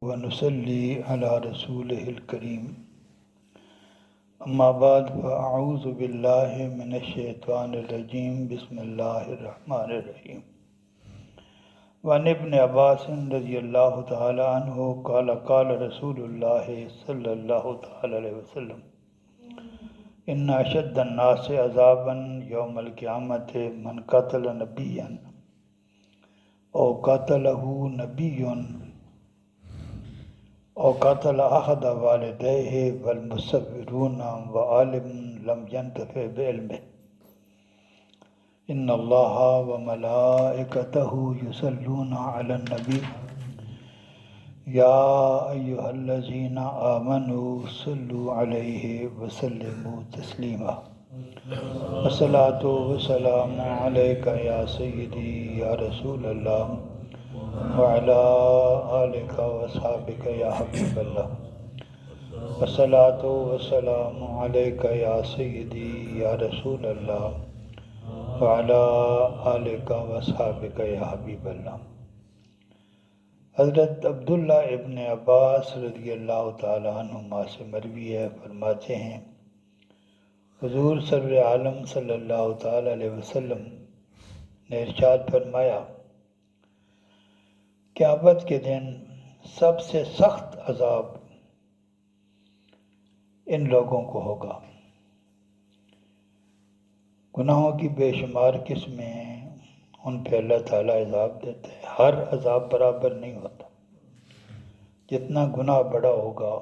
ونصلي على رسوله الكريم أما بعد فأعوذ بالله من الشيطان الرجيم بسم الله الرحمن الرحيم وعن ابن عباس رضي الله تعالى عنه قال قال رسول الله صلى الله تعالى عليه وسلم إن أشد الناس عذابا يوم القيامة من قتل نبيا أو قتله نبي أو قتل أحد والديه والمصورون وعالم لم ينتفع بعلمه إن الله وملائكته يصلون على النبي يا أيها الذين آمنوا صلوا عليه وسلموا تسليما الصلاة والسلام عليك يا سيدي يا رسول الله وعلى آلك وصحبك يا حبيب الله الصلاة والسلام عليك يا سيدي يا رسول الله وعلى آلك وصحبك يا حبیب اللہ۔ حضرت عبداللہ ابن عباس رضی اللہ تعالیٰ عنہما سے مروی ہے، فرماتے ہیں حضور سرور عالم صلی اللہ تعالیٰ علیہ وسلم نے ارشاد فرمایا، قیامت کے دن سب سے سخت عذاب ان لوگوں کو ہوگا۔ گناہوں کی بے شمار قسمیں ہیں، ان پہ اللہ تعالیٰ عذاب دیتا ہے۔ ہر عذاب برابر نہیں ہوتا، جتنا گناہ بڑا ہوگا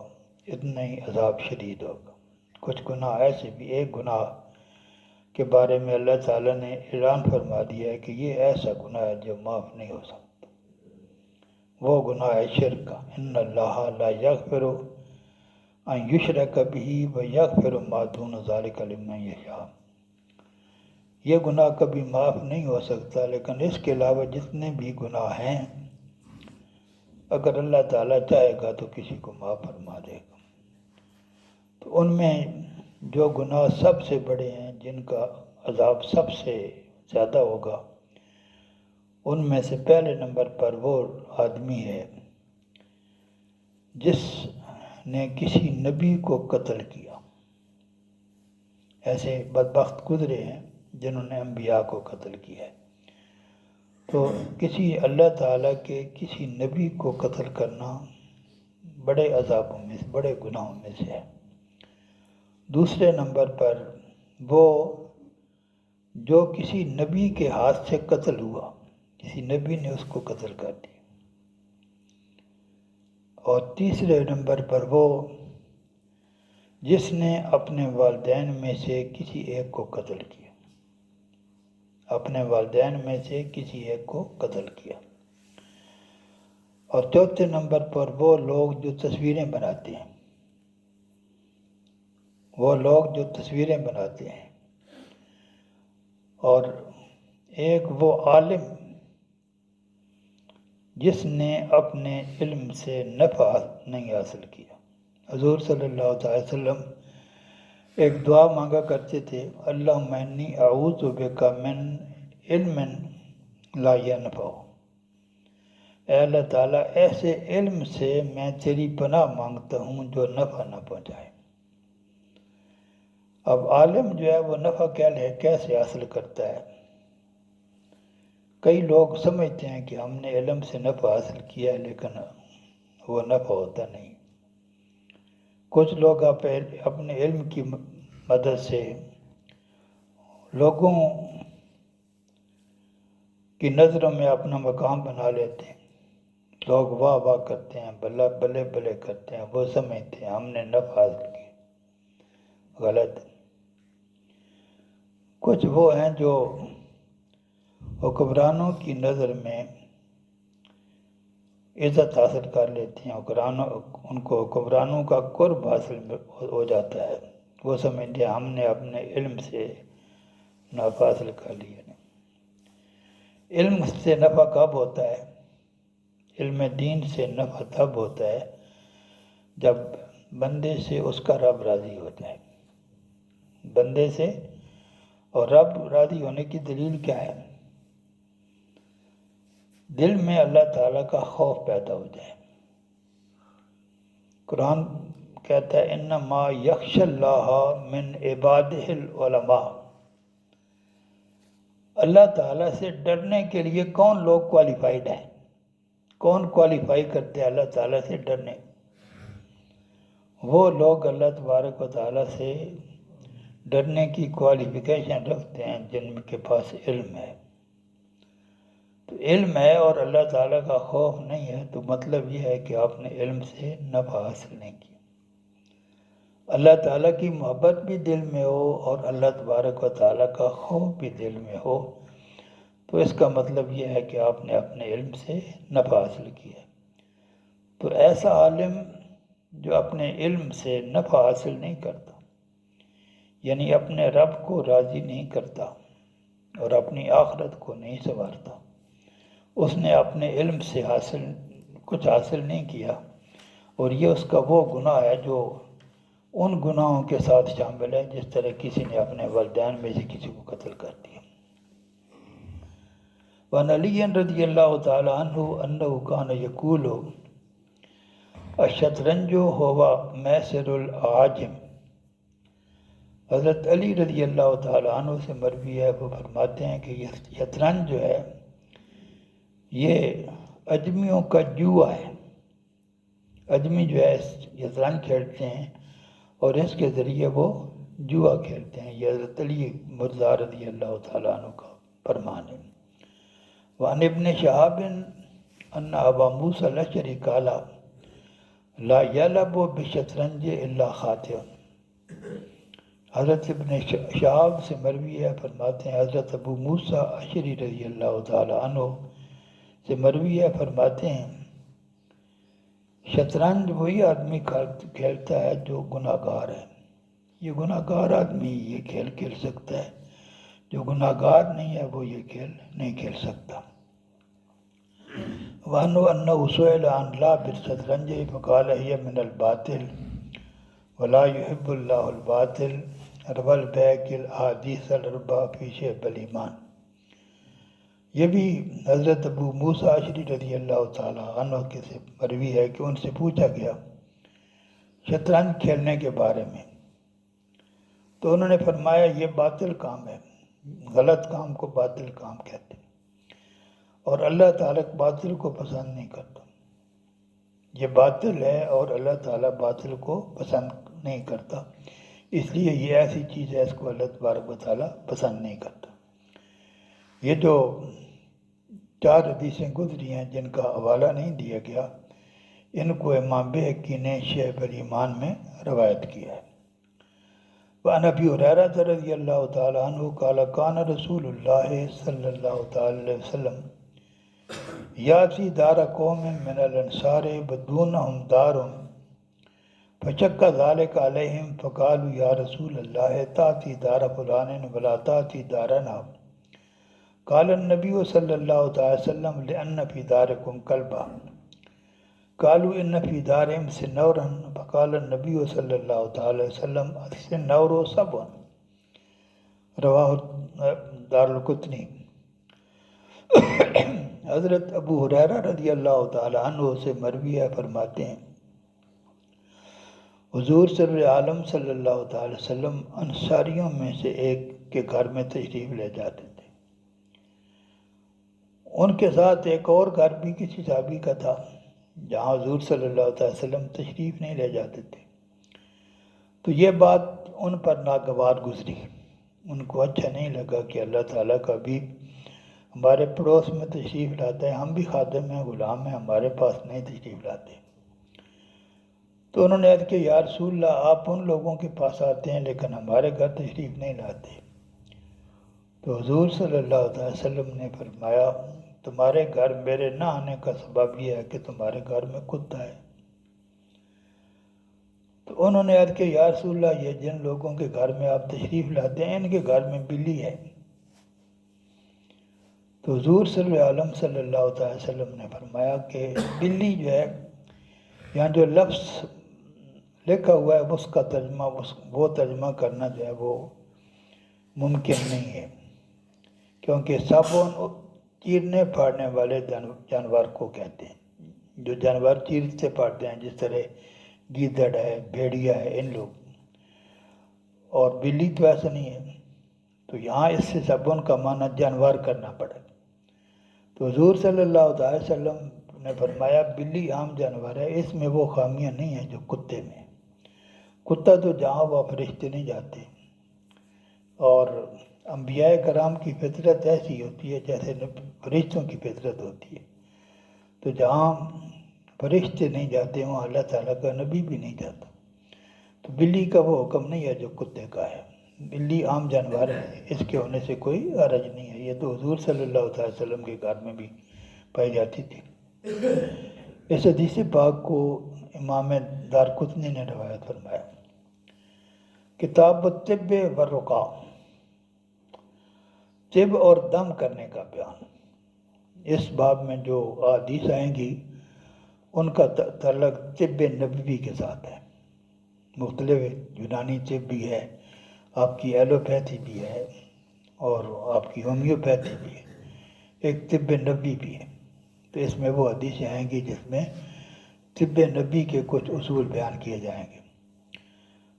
اتنا ہی عذاب شدید ہوگا۔ کچھ گناہ ایسے بھی، ایک گناہ کے بارے میں اللہ تعالیٰ نے اعلان فرما دیا ہے کہ یہ ایسا گناہ ہے جو معاف نہیں ہو سکتا، وہ گناہ ہے شرک کا۔ ان اللہ لا یغفر ان یشرک بہ ویغفر ما دون ذلک لمن یشاء۔ یہ گناہ کبھی معاف نہیں ہو سکتا، لیکن اس کے علاوہ جتنے بھی گناہ ہیں اگر اللہ تعالیٰ چاہے گا تو کسی کو معاف فرما دے گا۔ تو ان میں جو گناہ سب سے بڑے ہیں، جن کا عذاب سب سے زیادہ ہوگا، ان میں سے پہلے نمبر پر وہ آدمی ہے جس نے کسی نبی کو قتل کیا۔ ایسے بدبخت گزرے ہیں جنہوں نے انبیاء کو قتل کیا ہے۔ تو کسی اللہ تعالیٰ کے کسی نبی کو قتل کرنا بڑے عذابوں میں سے، بڑے گناہوں میں سے ہے۔ دوسرے نمبر پر وہ جو کسی نبی کے ہاتھ سے قتل ہوا، کسی نبی نے اس کو قتل کر دیا۔ اور تیسرے نمبر پر وہ جس نے اپنے والدین میں سے کسی ایک کو قتل کیا، اپنے والدین میں سے کسی ایک کو قتل کیا۔ اور چوتھے نمبر پر وہ لوگ جو تصویریں بناتے ہیں، وہ لوگ جو تصویریں بناتے ہیں۔ اور ایک وہ عالم جس نے اپنے علم سے نفع نہیں حاصل کیا۔ حضور صلی اللہ علیہ وسلم ایک دعا مانگا کرتے تھے، اللہم انی اعوذ بک من علم لا ینفع۔ اے اللہ تعالیٰ، ایسے علم سے میں تیری پناہ مانگتا ہوں جو نفع نہ پہنچائے۔ اب عالم جو ہے وہ نفع کیسے حاصل کرتا ہے؟ کئی لوگ سمجھتے ہیں کہ ہم نے علم سے نفع حاصل کیا ہے، لیکن وہ نفع ہوتا نہیں۔ کچھ لوگ اپنے علم کی مدد سے لوگوں کی نظروں میں اپنا مقام بنا لیتے ہیں، لوگ واہ واہ کرتے ہیں، بلے بلے کرتے ہیں، وہ سمجھتے ہیں ہم نے نفع حاصل کیا۔ غلط۔ کچھ وہ ہیں جو حکمرانوں کی نظر میں عزت حاصل کر لیتے ہیں، ان کو حکمرانوں کا قرب حاصل ہو جاتا ہے، وہ سمجھتے ہیں ہم نے اپنے علم سے نفع حاصل کر لیا۔ علم سے نفع کب ہوتا ہے؟ علم دین سے نفع تب ہوتا ہے جب بندے سے اس کا رب راضی ہو جائے۔ بندے سے اور رب راضی ہونے کی دلیل کیا ہے؟ دل میں اللہ تعالیٰ کا خوف پیدا ہو جائے، قرآن کہتا ہے انما یخش اللہ من عبادہ العلماء، اللہ تعالیٰ سے ڈرنے کے لیے کون لوگ کوالیفائڈ ہیں، کون کوالیفائی کرتے ہیں اللہ تعالیٰ سے ڈرنے؟ وہ لوگ اللہ تبارک و تعالیٰ سے ڈرنے کی کوالیفیکیشن رکھتے ہیں جن کے پاس علم ہے۔ تو علم ہے اور اللہ تعالیٰ کا خوف نہیں ہے تو مطلب یہ ہے کہ آپ نے علم سے نفع حاصل نہیں کیا۔ اللہ تعالیٰ کی محبت بھی دل میں ہو اور اللہ تبارک و تعالیٰ کا خوف بھی دل میں ہو تو اس کا مطلب یہ ہے کہ آپ نے اپنے علم سے نفع حاصل کیا۔ تو ایسا عالم جو اپنے علم سے نفع حاصل نہیں کرتا، یعنی اپنے رب کو راضی نہیں کرتا اور اپنی آخرت کو نہیں سنوارتا، اس نے اپنے علم سے کچھ حاصل نہیں کیا، اور یہ اس کا وہ گناہ ہے جو ان گناہوں کے ساتھ شامل ہے جس طرح کسی نے اپنے والدین میں سے کسی کو قتل کر دیا۔ وعن علی رضی اللہ تعالی عنہ انہ کان یقول الشطرنج هو میسر العاجم، حضرت علی رضی اللہ تعالی عنہ سے مروی ہے، وہ فرماتے ہیں کہ یہ شطرنج جو ہے یہ اجمیوں کا جوا ہے۔ اجمی جو ہے شطرنج کھیلتے ہیں اور اس کے ذریعے وہ جوا کھیلتے ہیں۔ یہ حضرت علی مرضی رضی اللہ تعالیٰ عنہ کا فرمان ہے۔ وعن ابن شہاب ان ابا موسیٰ الاشعری قال لا یلعب بالشطرنج الا خاطئ، حضرت ابن شہاب سے مروی ہے، فرماتے ہیں حضرت ابو موسیٰ اشعری رضی اللہ تعالیٰ عنہ سے مروی ہے، فرماتے ہیں شطرنج وہی آدمی کھیلتا ہے جو گناہ گار ہے۔ یہ گناہ گار آدمی یہ کھیل سکتا ہے، جو گناہ گار نہیں ہے وہ یہ کھیل نہیں کھیل سکتا۔ وَأَنَّهُ سُئِلَ عَنْ لَعْبِ الشَّطْرَنجِ فَقَالَ هِيَ مِنَ الْبَاطِلِ وَلَا يُحِبُّ اللَّهُ الْبَاطِلَ روى البيهقي الأحاديث الأربعة في شعب الإيمان۔ یہ بھی حضرت ابو موسیٰ اشعری رضی اللہ تعالیٰ عنہ کے سے مروی ہے کہ ان سے پوچھا گیا شطرنج کھیلنے کے بارے میں، تو انہوں نے فرمایا یہ باطل کام ہے، غلط کام کو باطل کام کہتے ہیں، اور اللہ تعالیٰ باطل کو پسند نہیں کرتا۔ یہ باطل ہے اور اللہ تعالیٰ باطل کو پسند نہیں کرتا، اس لیے یہ ایسی چیز ہے اس کو اللہ تبارک و تعالیٰ پسند نہیں کرتا۔ یہ جو 4 حدیثیں گزری ہیں جن کا حوالہ نہیں دیا گیا، ان کو امام بہقی نے شعب الایمان میں روایت کیا ہے۔ وعن ابی ہریرہ رضی اللہ تعالی عنہ قال کان رسول اللہ صلی اللہ تعالی علیہ وسلم یاتی دار قوم من الانصار بدونہم دار فشق ذلك علیہم فقالوا یا رسول اللہ تاتی دار فلان ولا تاتی دارنا، قال النبی صلی اللہ تعالی وسلم لأن فی دارکم کلبا، قالوا ان فی دارہم سنورا، فقال النبی صلی اللہ تعالی وسلم السنور سبع، رواہ دارالقطنی۔ حضرت ابو ہریرہ رضی اللہ تعالی عنہ سے مروی ہے، فرماتے ہیں حضور سر عالم صلی اللہ تعالی وسلم انصاریوں میں سے ایک کے گھر میں تشریف لے جاتے تھے۔ ان کے ساتھ ایک اور گھر بھی کسی صحابی کا تھا جہاں حضور صلی اللہ تعالی وسلم تشریف نہیں لے جاتے تھے، تو یہ بات ان پر ناگوار گزری، ان کو اچھا نہیں لگا کہ اللہ تعالیٰ کا بھی ہمارے پڑوس میں تشریف لاتا ہے، ہم بھی خادم ہیں، غلام ہیں، ہمارے پاس نہیں تشریف لاتے۔ تو انہوں نے عرض کیا یا رسول اللہ آپ ان لوگوں کے پاس آتے ہیں لیکن ہمارے گھر تشریف نہیں لاتے۔ تو حضور صلی اللہ علیہ وسلم نے فرمایا تمہارے گھر میرے نہ آنے کا سبب یہ ہے کہ تمہارے گھر میں کتا ہے۔ تو انہوں نے عرض کیا یا رسول اللہ یہ جن لوگوں کے گھر میں آپ تشریف لاتے ہیں ان کے گھر میں بلی ہے۔ تو حضور صلی اللہ علیہ وسلم نے فرمایا کہ بلی جو ہے یہاں جو لفظ لکھا ہوا ہے اس کا ترجمہ وہ ترجمہ کرنا جو ہے وہ ممکن نہیں ہے، کیونکہ سبون چیرنے پھاڑنے والے جانور کو کہتے ہیں، جو جانور چیرتے پھاڑتے ہیں، جس طرح گیدڑ ہے، بھیڑیا ہے، ان لوگ، اور بلی تو ایسا نہیں ہے، تو یہاں اس سے سبن کا معنی جانور کرنا پڑے. تو حضور صلی اللہ علیہ وسلم نے فرمایا بلی عام جانور ہے، اس میں وہ خامیاں نہیں ہیں جو کتے میں. کتا تو جہاں وہ فرشتے نہیں جاتے، اور انبیاء کرام کی فطرت ایسی ہوتی ہے جیسے فرشتوں کی فطرت ہوتی ہے. تو جہاں فرشتے نہیں جاتے وہاں اللہ تعالیٰ کا نبی بھی نہیں جاتا. تو بلی کا وہ حکم نہیں ہے جو کتے کا ہے. بلی عام جانور ہے، اس کے ہونے سے کوئی حرج نہیں ہے. یہ تو حضور صلی اللہ علیہ وسلم کے گھر میں بھی پائی جاتی تھی. اس حدیث پاک کو امام دارقطنی نے روایت فرمایا. کتاب الطب والرقا، طب اور دم کرنے کا بیان. اس باب میں جو احادیث آئیں گی ان کا تعلق طب نبوی کے ساتھ ہے. مختلف یونانی طب بھی ہے، آپ کی ایلوپیتھی بھی ہے، اور آپ کی ہومیوپیتھی بھی ہے، ایک طب نبوی بھی ہے. تو اس میں وہ حدیثیں آئیں گی جس میں طب نبی کے کچھ اصول بیان کیے جائیں گے.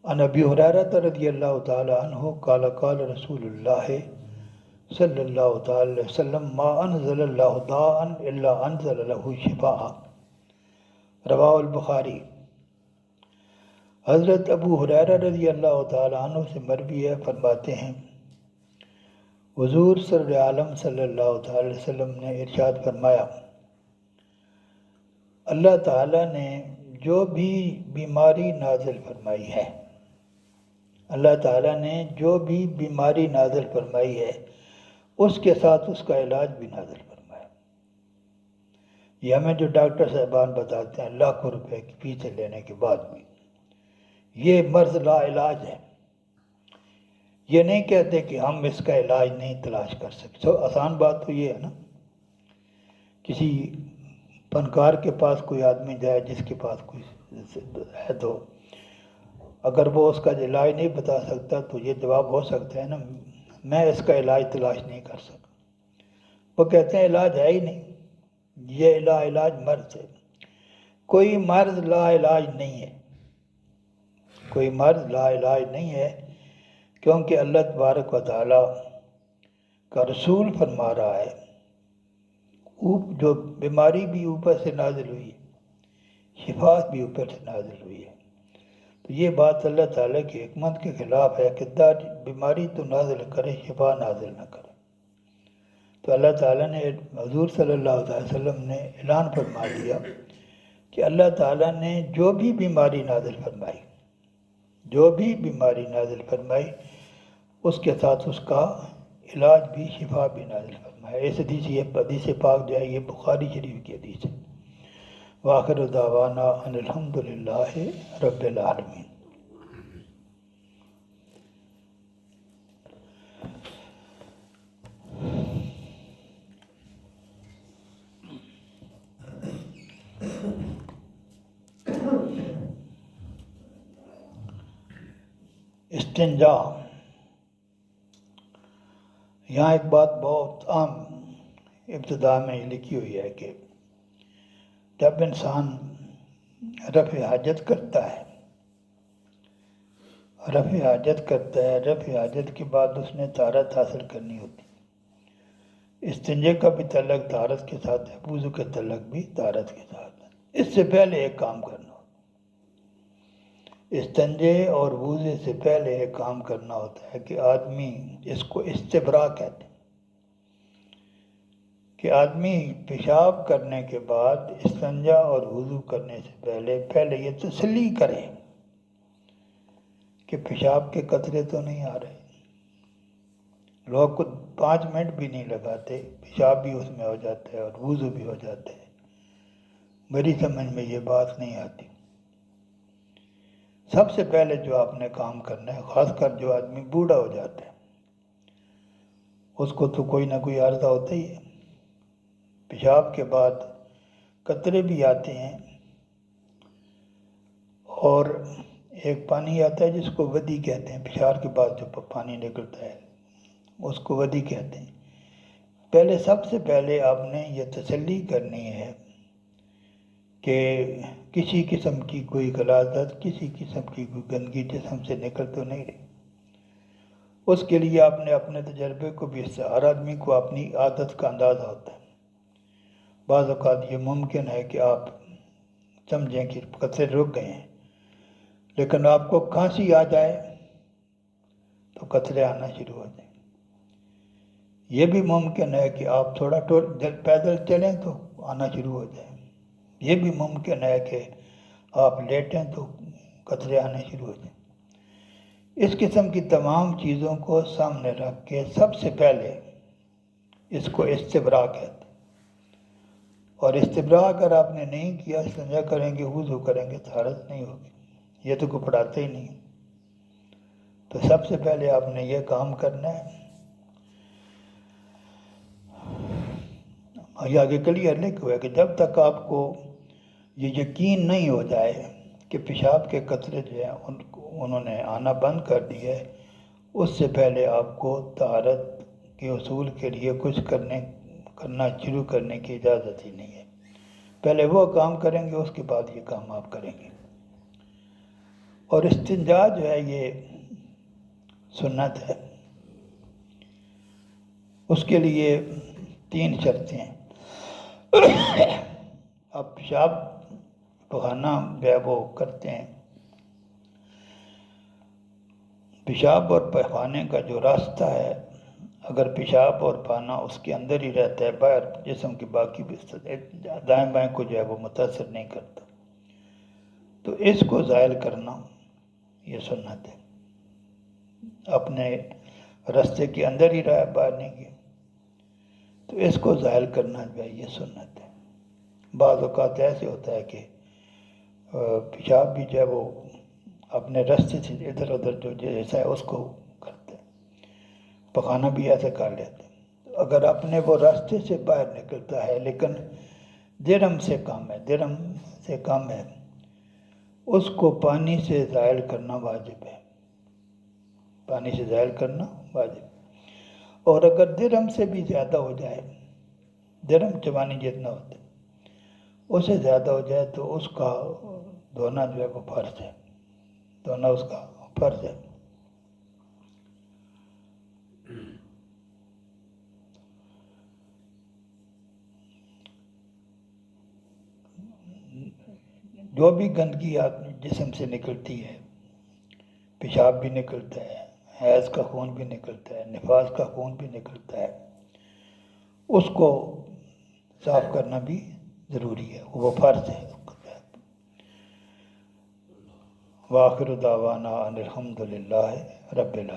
عن ابی ہریرہ رضی اللہ تعالی عنہ قال قال رسول اللہ صلی اللہ تعالی علیہ وسلم ما انزل اللہ داء الا انزل له شفاء، رواہ البخاری. حضرت ابو ہریرہ رضی اللہ تعالی عنہ سے مروی ہے، فرماتے ہیں حضور سر عالم صلی اللہ تعالی علیہ وسلم نے ارشاد فرمایا، اللہ تعالیٰ نے جو بھی بیماری نازل فرمائی ہے، اللہ تعالیٰ نے جو بھی بیماری نازل فرمائی ہے اس کے ساتھ اس کا علاج بھی نازل فرمایا. یہ ہمیں جو ڈاکٹر صاحبان بتاتے ہیں لاکھوں روپے کی فیسیں لینے کے بعد بھی یہ مرض لا علاج ہے. یہ نہیں کہتے کہ ہم اس کا علاج نہیں تلاش کر سکتے. تو آسان بات تو یہ ہے نا، کسی فنکار کے پاس کوئی آدمی جائے جس کے پاس کوئی ہے، تو اگر وہ اس کا علاج نہیں بتا سکتا تو یہ جواب ہو سکتا ہے نا، میں اس کا علاج تلاش نہیں کر سکتا. وہ کہتے ہیں علاج ہے ہی نہیں، یہ لا علاج مرض ہے. کوئی مرض لا علاج نہیں ہے، کوئی مرض لا علاج نہیں ہے، کیونکہ اللہ تبارک و تعالیٰ کا رسول فرما رہا ہے جو بیماری بھی اوپر سے نازل ہوئی ہے، شفا بھی اوپر سے نازل ہوئی ہے. تو یہ بات اللہ تعالیٰ کی حکمت کے خلاف ہے کہ بیماری تو نازل کرے، شفا نازل نہ کرے. تو اللہ تعالیٰ نے، حضور صلی اللہ علیہ وسلم نے اعلان فرما دیا کہ اللہ تعالیٰ نے جو بھی بیماری نازل فرمائی، جو بھی بیماری نازل فرمائی اس کے ساتھ اس کا علاج بھی، شفا بھی نازل فرمایا. اس حدیث پاک جو ہے یہ بخاری شریف کی حدیث ہے. وآخر دعوانا ان الحمدللہ رب العالمین. استنجا. یہاں ایک بات بہت عام ابتدا میں لکھی ہوئی ہے کہ جب انسان رفع حاجت کرتا ہے، رفع حاجت کے بعد اس نے طہارت حاصل کرنی ہوتی. استنجے کا بھی تعلق طہارت کے ساتھ ہے، وضو کا تعلق بھی طہارت کے ساتھ ہے. اس سے پہلے ایک کام کرنا ہوتا، استنجے اور وضو سے پہلے ایک کام کرنا ہوتا ہے کہ آدمی، اس کو استبراء کہتے ہیں، کہ آدمی پیشاب کرنے کے بعد استنجا اور وضو کرنے سے پہلے یہ تسلی کرے کہ پیشاب کے قطرے تو نہیں آ رہے. لوگ کو 5 منٹ بھی نہیں لگاتے، پیشاب بھی اس میں ہو جاتا ہے اور وضو بھی ہو جاتا ہے. میری سمجھ میں یہ بات نہیں آتی. سب سے پہلے جو آپ نے کام کرنا ہے، خاص کر جو آدمی بوڑھا ہو جاتا ہے اس کو تو کوئی نہ کوئی عارضہ ہوتا ہی ہے، پیشاب کے بعد قطرے بھی آتے ہیں، اور ایک پانی آتا ہے جس کو ودی کہتے ہیں، پیشاب کے بعد جو پانی نکلتا ہے اس کو ودی کہتے ہیں. سب سے پہلے آپ نے یہ تسلی کرنی ہے کہ کسی قسم کی کوئی غلاظت، کسی قسم کی کوئی گندگی جسم سے نکل تو نہیں رہی۔ اس کے لیے آپ نے اپنے تجربے کو بھی، ہر آدمی کو اپنی عادت کا اندازہ ہوتا ہے۔ بعض اوقات یہ ممکن ہے کہ آپ سمجھیں کہ قطرے رک گئے ہیں، لیکن آپ کو کھانسی آ جائے تو قطرے آنا شروع ہو جائیں۔ یہ بھی ممکن ہے کہ آپ تھوڑا پیدل چلیں تو آنا شروع ہو جائے۔ یہ بھی ممکن ہے کہ آپ لیٹیں تو قطرے آنے شروع ہو جائیں۔ اس قسم کی تمام چیزوں کو سامنے رکھ کے سب سے پہلے اس کو استبراء کہتے ہیں۔ اور استبراء اگر آپ نے نہیں کیا، استنجا کریں گے، وضو کریں گے، طہارت نہیں ہوگی۔ یہ تو کوئی پڑھاتے ہی نہیں۔ تو سب سے پہلے آپ نے یہ کام کرنا ہے۔ یہ آگے کلیئر لکھا ہوا ہے کہ جب تک آپ کو یہ یقین نہیں ہو جائے کہ پیشاب کے قطرے جو ہیں انہوں نے آنا بند کر دیا ہے، اس سے پہلے آپ کو طہارت کے اصول کے لیے کچھ کرنا شروع کرنے کی اجازت ہی نہیں ہے۔ پہلے وہ کام کریں گے، اس کے بعد یہ کام آپ کریں گے۔ اور استنجا جو ہے یہ سنت ہے۔ اس کے لیے 3 شرطیں ہیں۔ آپ پیشاب پخانہ جو ہے وہ کرتے ہیں، پیشاب اور پخانے کا جو راستہ ہے، اگر پیشاب اور پانا اس کے اندر ہی رہتا ہے، باہر جسم کی باقی دائیں بائیں کو جو ہے وہ متاثر نہیں کرتا، تو اس کو زائل کرنا یہ سنت ہے۔ اپنے راستے کے اندر ہی رہا، باہر نہیں گیا، تو اس کو زائل کرنا جو ہے یہ سنت ہے۔ بعض اوقات ایسے ہوتا ہے کہ پیشاب بھی جو ہے وہ اپنے راستے سے ادھر ادھر جو جیسا ہے اس کو کرتے ہیں، پخانا بھی ایسے کر لیتے ہیں۔ اگر اپنے وہ راستے سے باہر نکلتا ہے لیکن درہم سے کم ہے، اس کو پانی سے زائل کرنا واجب ہے۔ پانی سے زائل کرنا واجب۔ اور اگر درہم سے بھی زیادہ ہو جائے، درہم چوانی جتنا ہوتا ہے، اس سے زیادہ ہو جائے تو اس کا دھونا جو ہے وہ فرض ہے، دھونا اس کا فرض ہے۔ جو بھی گندگی جسم سے نکلتی ہے، پیشاب بھی نکلتا ہے، حیض کا خون بھی نکلتا ہے، نفاس کا خون بھی نکلتا ہے، اس کو صاف کرنا بھی ضروری ہے، وہ فرض ہے۔ وآخر دعوانا ان الحمد للہ رب العالمین۔